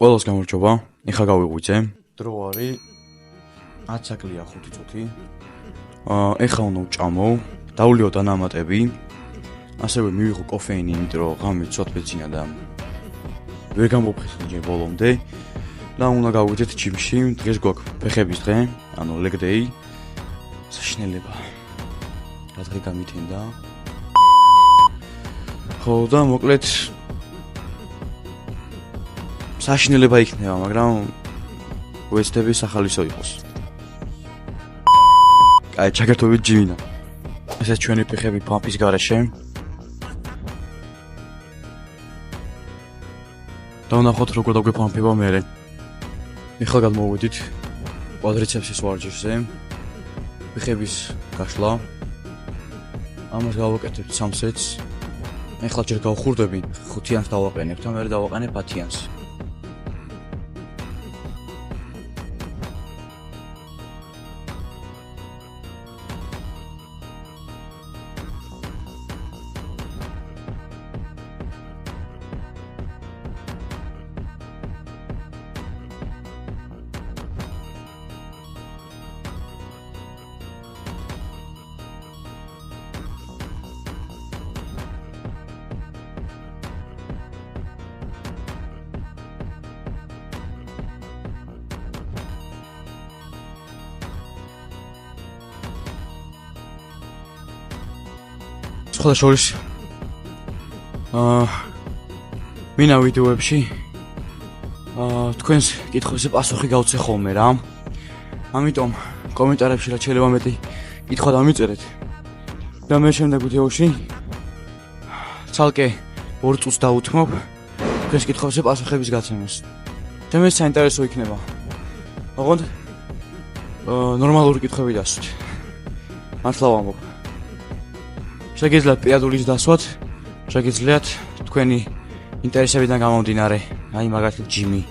ყველას გამარჯობა, ეხლა გავიღვიძე. დრო არის 10 საკლია 5 წუთი. ეხლა უნდა ვჭამო, დავლიო დანამატები. ასევე მივიღო კოფეინი, იმიტომ რომ ღამე ცოტა ბეძინა და ვერ გამოფხიზნე ჯერ ბოლომდე. და უნდა გავიძეთ ჯიმში, დღეს გვაქვს ფეხების დღე, ანუ leg day. საშინელება. რა დღე გამითენდა? ხო და მოკლედ საშინელება იქნება, მაგრამ ვეცდები სახალისო იყოს. კაი, ჩაგერთვებით ჯიმიდან. ესეც ჩვენი ფეხები პამპის გარეშე. და ვნახოთ როგორ დაგვეპამპება მერე. ეხლა გადმოვედით კვადრიცეპსის ვარჯიშზე. ფეხების გაშლა. ამას გავაკეთებთ 3 სეტს. ეხლა ჯერ გავხურდები, 5-იანს დავაყენებ და მერე დავაყენებ 10-იანს. სხვა შორის მინა ვიდეოებში თქვენს კითხვებზე პასუხი გავცე ხოლმე რა. ამიტომ კომენტარებში რაც შეიძლება მეტი კითხვა დამიწერეთ. და მე შემდეგ ვიდეოში ცალკე 2 წუთს დავუთმობ თქვენს კითხვებზე პასუხების გაცემას. თემის საინტერესო იქნება. ოღონდ ნორმალური კითხვები დასვით. მართლა ვამბობ. შეგიძლიათ პერიოდულის დასვათ, შეგიძლიათ თქვენი ინტერესებიდან გამომდინარე, აი მაგალითად ჯიმი.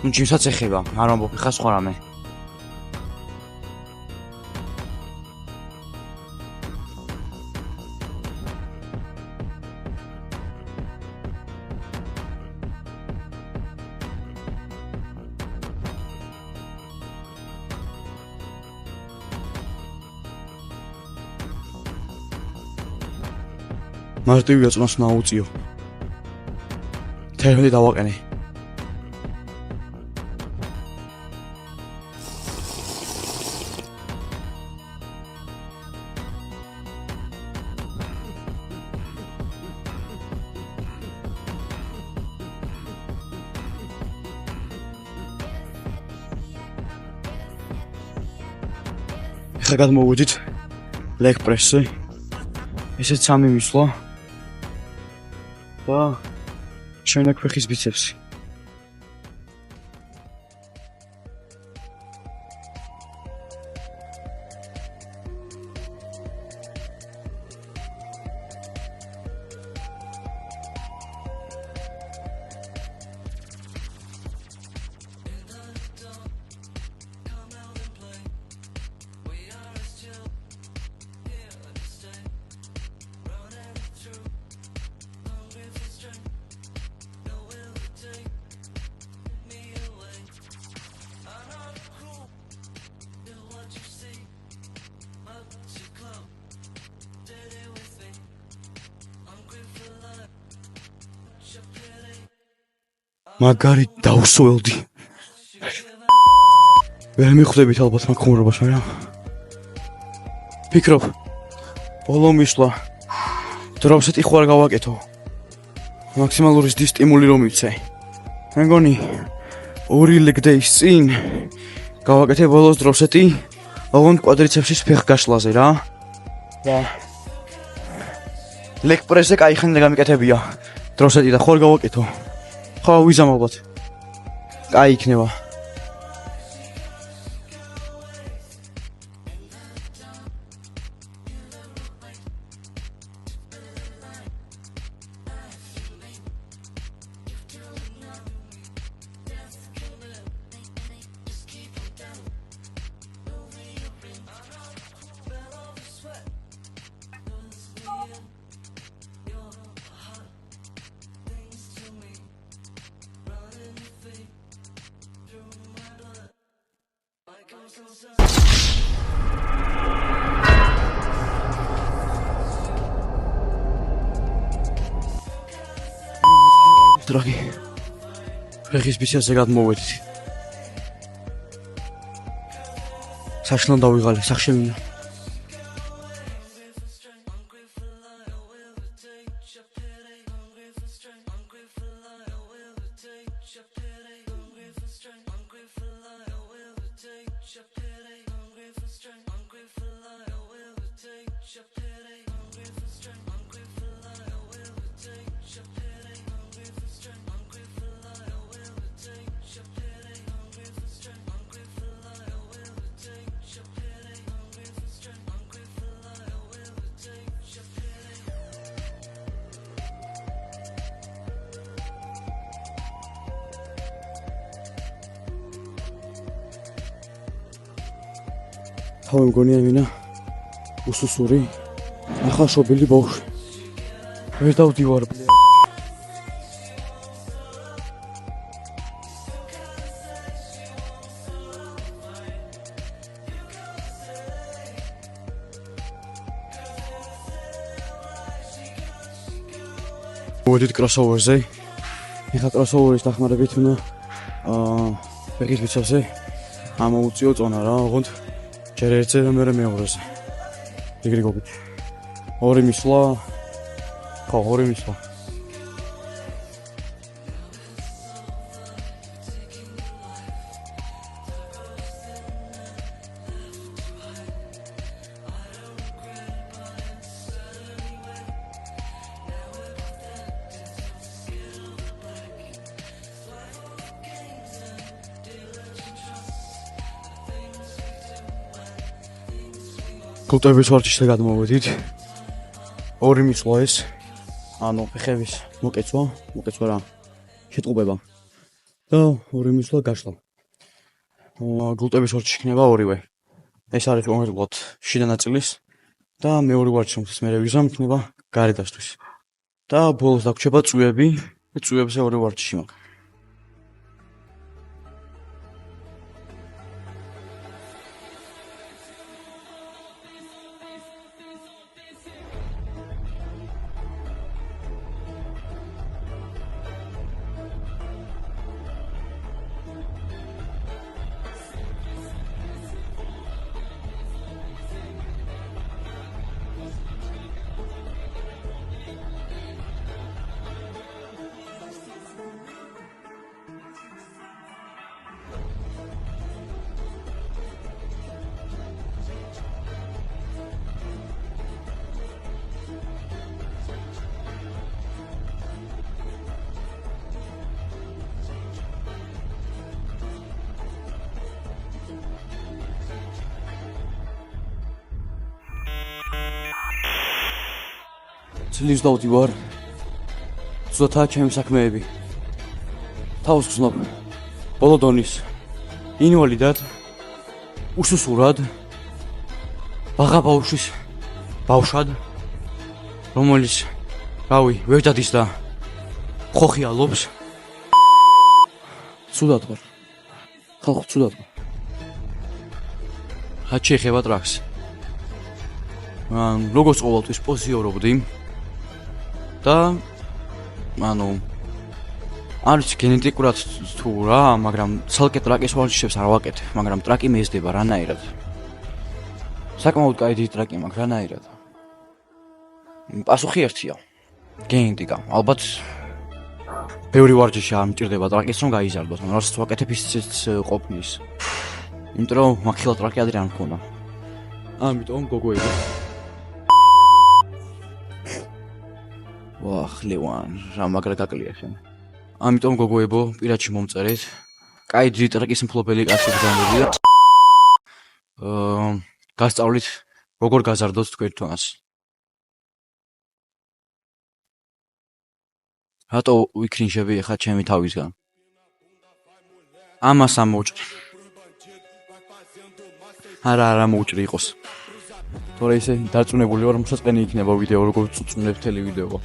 ნუ ჯიმსაც ეხება, არ ვამბობ ხა სხვა რამე. მარტივია წონას უნდა აუწიო. თერმოდი დავაყენე. ეხლა გადმოვიდით leg press-ზე. ესეც 3 მისვლა. და ჩვენი ფეხის ბიცეპსი. მაგარი დავსველდი. ვერ მიხვდებით ალბათ მაგ ხუმრობას, მაგრამ ფიქრობ ბოლო მისვლა დროპსეტი ხوار გავაკეთო. მაქსიმალური სტიმული რომ მიცე. მე მგონი 2 leg day-ის წინ გავაკეთე ბოლოს დროპსეტი, ოღონდ კვადრიცეპსის ფეხგაშლაზე რა. და leg press-ზე კაი ხანი გამიკეთებია. დროპსეტი და ხوار გავაკეთო. ხო ვიზამ ალბათ. კაი იქნება. ტრაკი ფეხის ბიჩაზე გადმოვედით. საშნელ დავიღალე, სახში მინა. თავი მგონია მინა უსუსური ახალშობილი ბავშვი ვერ დავდივარ მოვედით კროსოვერზე ეხლა კროსოვერის დახმარებით უნდა ფეხის ბიჩებზე ამოუწიო წონა რა ოღონდ ჯერ ერთზე და მერე მეორეზე. რიგრიგობით. ორი მისვლა. ხო, ორი მისვლა. გულტების ვარჯიშზე გადმოვედით. ორი მისვლა ეს. ანუ ფეხების მოკეცვა რა. შეტყუბება. და ორი მისვლა გაშლა. გულტების ვარჯიში იქნება ორივე. ეს არის კონკრეტულად შიდა ნაწილის და მეორე ვარჯიში რომელსაც მე ვიზამ იქნება გარედასთვის. და ბოლოს დაგვრჩება წვიები, წვიებზე ორი ვარჯიში მაქვს. ძლივს დავდივარ. ზოთა ჩემი საქმეები. თავს გზნობ. ბოლო დონის. ინვალიდად. უსუსურად. ბაღა ბავშვის. ბავშვად. რომელიც რავი, ვერ დადის და ხოხიალობს. ცუდად ვარ. ხალხო ცუდად ვარ. რაც შეეხება ტრაქს. როგორც ყოველთვის პოზიორობდი. და ანუ არის გენეტიკურად თუ რა, მაგრამ ცალკე ტრაკის ვარჯიშებს არ ვაკეთებ, მაგრამ ტრაკი მეზდება რანაირად. საკმაოდ კაიდი ტრაკი მაქვს რანაირად. პასუხი ერთია. გენეტიკა. ალბათ ბევრი ვარჯიში არ მჭირდება ტრაკის რომ გაიზარდოს, მაგრამ რასაც ვაკეთებ ისიც ყოფნის. იმიტომ რომ მაგხილა ტრაკი ადრე არ მქონდა. ამიტომ გოგოები ვახ, ლევან, რა მაგრა გაკლია შენ. ამიტომ გოგოებო, პირადში მომწერეთ. კაიდი ტრაკის მფლობელი კაცები გამოდია. გასწავლით როგორ გაზარდოთ თქვენ თვალს. რატო ვიქრინშები ახლა ჩემი თავისგან? ამას ამოუჭრი. არა მოუჭრი იყოს. თორე ისე დარწმუნებული ვარ, რომ მოსაწყენი იქნება ვიდეო, როგორ წუწუნებ მთელი ვიდეო.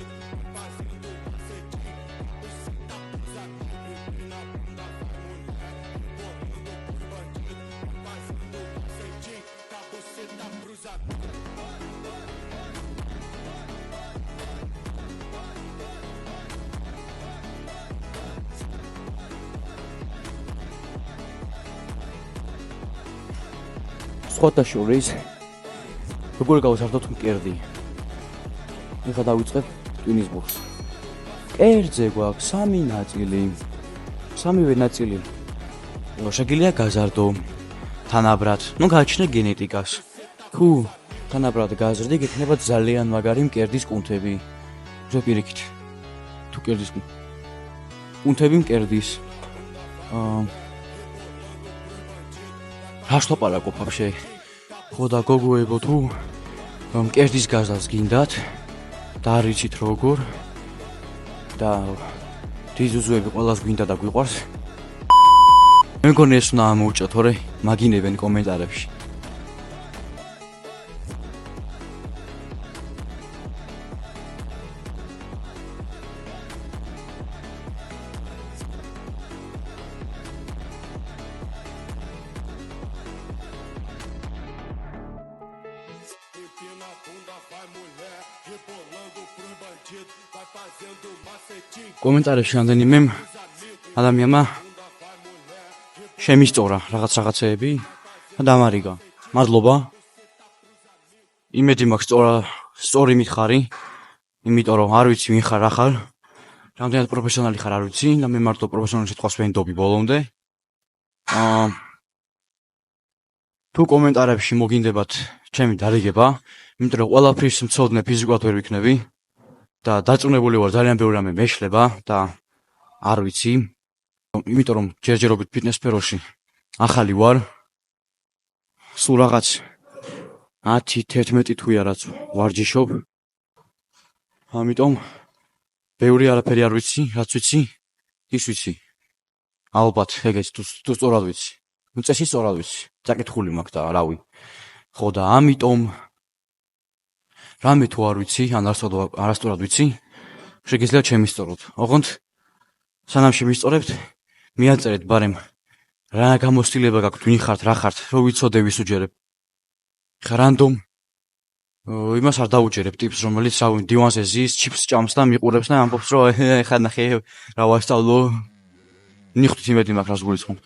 სხვათა შორის როგორ გავუსარდოთ მკერდი. ეხლა დავიწყებ ტვინის ბურს. მკერდზე გვაქვს 3 ნაწილი. 3-ვე ნაწილი. შეგიძლია გაზარდო თანაბრად, გააჩნია გენეტიკას. თუ თანაბრად გაზრდი, გექნება ძალიან მაგარი მკერდის კუნთები. ზეპირიქით. თუ მკერდის კუნთები მკერდის. რა შტოპარაკო ფაფშე? ხო და გოგოებო თუ მკერდის გაზრდას გინდათ და არ იცით როგორ და დიზუზუები ყველას გვინდა და გვიყვარს. მე მგონი ეს უნდა ამოუჭოთ, თორე მაგინებენ კომენტარებში. კომენტარებში რამდენიმე ადამიანმა შემისწორა რაღაცეები და დამარიგა. მადლობა. იმედი მაქვს სწორი მითხარი, იმიტომ რომ არ ვიცი ვინ ხარ რა ხარ. რამდენად პროფესიონალი ხარ არ ვიცი და მე მარტო პროფესიონალი სიტყვას ვენდობი ბოლომდე. თუ კომენტარებში მოგინდებათ ჩემი დარიგება, იმიტომ რომ ყველაფრის მცოდნე ფიზიკურად ვერ ვიქნები და დაწუნებული ვარ ძალიან ბევრი რამე მეშლება და არ ვიცი, იმიტომ რომ ჯერჯერობით ფიტნეს სფეროში ახალი ვარ. სულ რაღაც 10-11 თვეა რაც ვარჯიშობ. ამიტომ ბევრი არაფერი არ ვიცი, რაც ვიცი, ის ვიცი. ალბათ ეგეც თუ სწორად ვიცი. წესი სწორად ვიცი. წაკითხული მაქვს და რავი. ხო და ამიტომ რამე თუ არ ვიცი, ან არასწორად ვიცი, შეგიძლიათ შემისწოროთ. ოღონდ სანამ შემისწორებთ, მიაწერეთ ბარემ რა გამოცდილება გაქვთ, ვინ ხართ, რა ხართ, რო ვიცოდე ვისუჯერებ. ხა რანდომ იმას არ დაუჯერებ ტიპს, რომელიც დივანზე ზის, ჩიპს ჭამს და მიყურებს და ამბობს, რომ ხა ნახე რა ვასწავლო. ნიხვით იმედი მაქვს რას გულისხმობ.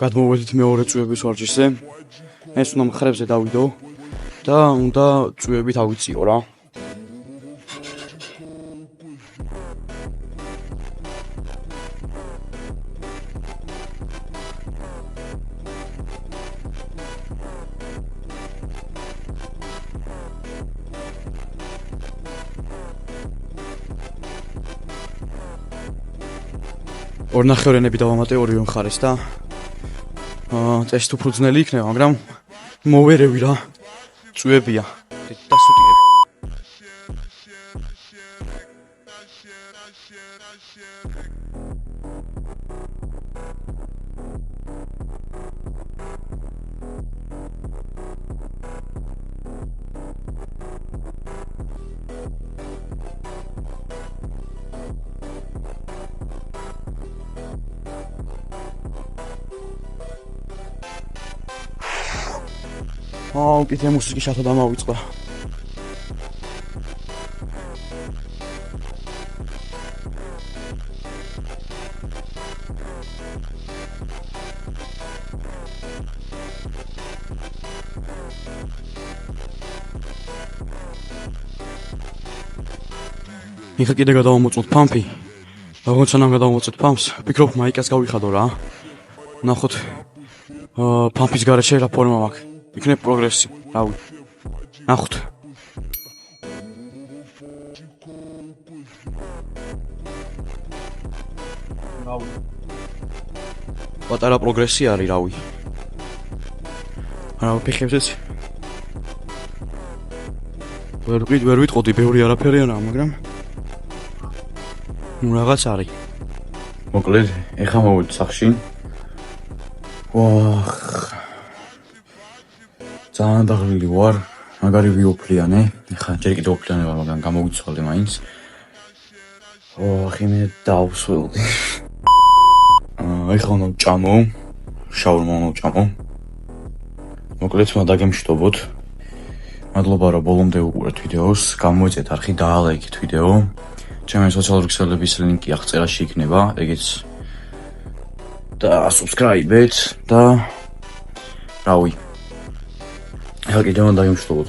გადმოვედით მეორე წვევების ვარჯიშზე. ეს უნდა მხრებზე დავიდო და უნდა წვევებით ავიწიო რა. ორნახევრენები დავამატე ორივე მხარეს და წესი უფრო ძნელი იქნება, მაგრამ მოვერევი რა. წვევია. დასუტიებ. კიდე მუსიკი შათა დამავიწყდა. ეხლა კიდე გადავამოწმოთ ფამფი. როგორც სანამ გადავამოწმოთ ფამს, ვფიქრობ მაიკას გავიხადო რა. ნახოთ ფამფის გარეშე რა ფორმა მაქვს. იქნებ პროგრესი, რავი. ნახოთ. რავი. პატარა პროგრესი არის, რავი. რავი, ფეხებზეც. ვერ ვიტყოდი, ბევრი არაფერი არა, მაგრამ რაღაც არის. მოკლედ, ეხლა მოვედი სახში. ძალიან დაღლილი ვარ, მაგარი ვიოფლიანე. ეხლა ჯერ კიდევ ოფლიანე ვარ, მაგრამ გამოვიცვალე მაინც. ხიმე დავსველდი. ეხლა უნდა ვჭამო, შაურმა უნდა ვჭამო. მოკლედ, დაგემშვიდობოთ. მადლობა რომ ბოლომდე უყურეთ ვიდეოს, გამოეწეთ არხი, დაალაიქეთ ვიდეო. ჩემი სოციალური ქსელების ლინკი ახ წერაში იქნება, ეგეც და subscribe-ეთ და რავი. ახლა კიდევ უნდა დაიმშლოთ.